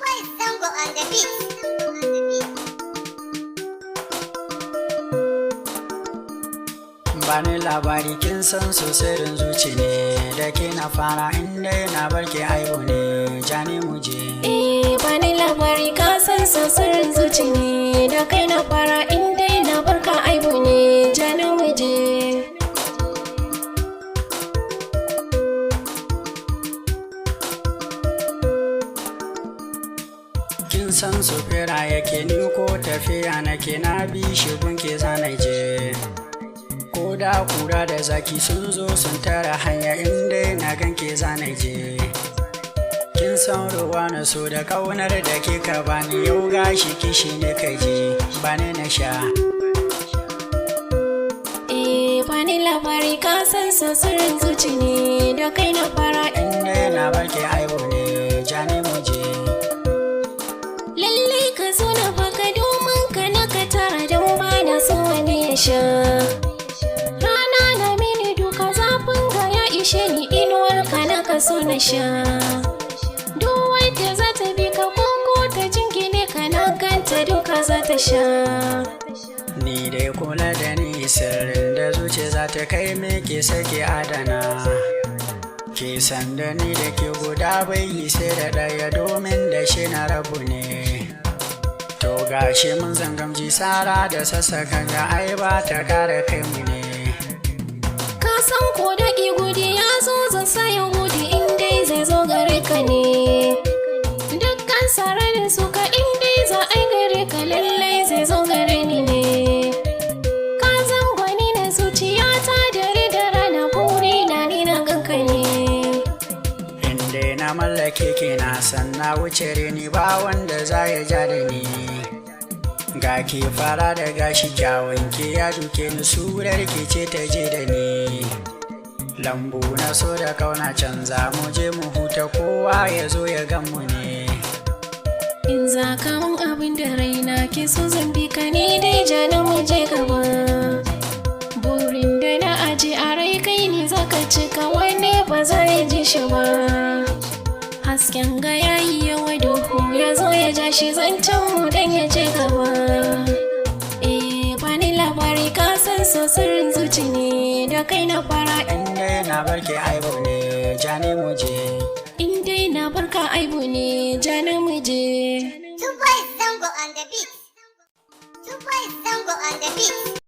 Boys Zango on the beat. Bani labari kin san so sirrin zuci ne da ke na fara inda na barke aibu ne jani muje. Bani labari ka san so sirrin zuci ne da kai na fara inda na barka aibu ne jani muje. Kin san so fira yake ni ko tafiya nake na bi shi gunke zanai je. Ko da kura da zaki sun zo sun tara hanya inda na ganke zanai je. Kin san ruwa na so da kaunar da ke ka bani yau gashi kishi ne kai je bani na sha. Bani labari ka san so sirrin zuci ne da kai na fara inda na barke aibu ne jani muje. Lallai ka zo na baka domin ka na ka tara don ba na so wani ya sha. Rana na mini duka zafin ga ya ishe ni inuwar ka na ka so na sha. Duk wadda za ta bi ka koko ta jingine ka na ganta duka za ta sha. Ni dai kula da ni sirrin da zuci za ta kai me ke sake adana. Ke san da ni da ke guda bai yi sai da ɗaya domin da shi na rabu ne. To gashi mun zangamji sara da sassaka ga ai ba ta kare kai mu ne. Ka san ko da gudi ya zo zan sa ya gudi in dai zai zo gare ka ne. Dukkan sararin su ka in dai za a gare ka lallai zai zo gare ni ne. Ka zan gwani na zuciya ta dare da rana buri na ni na ganka ne. Inda na mallake ke na san na wuce ni ba wanda za ya ja da ni. Ga ke fara da gashi kyawun ke ya duke ni surar ke ce ta je da ni. Lambu na so da kauna canza mu je mu huta kowa ya zo ya gan mu ne. In za ka mun abin da raina ke so zan bi ka ni dai jana mu je gaba. Burin da na aje a rai kai ne zaka cika wani ba zai ji shi ba. Hasken ga yayi yawa duhu ya zo ya ja shi zancen mu dan ya je gaba. Bani labari ka san so sirrin zuci ne da kai na fara Inda na barke aibu ne jani muje. inda na barka aibu ne jana mu je. Boys Zango on the beat. Boys Zango on the beat.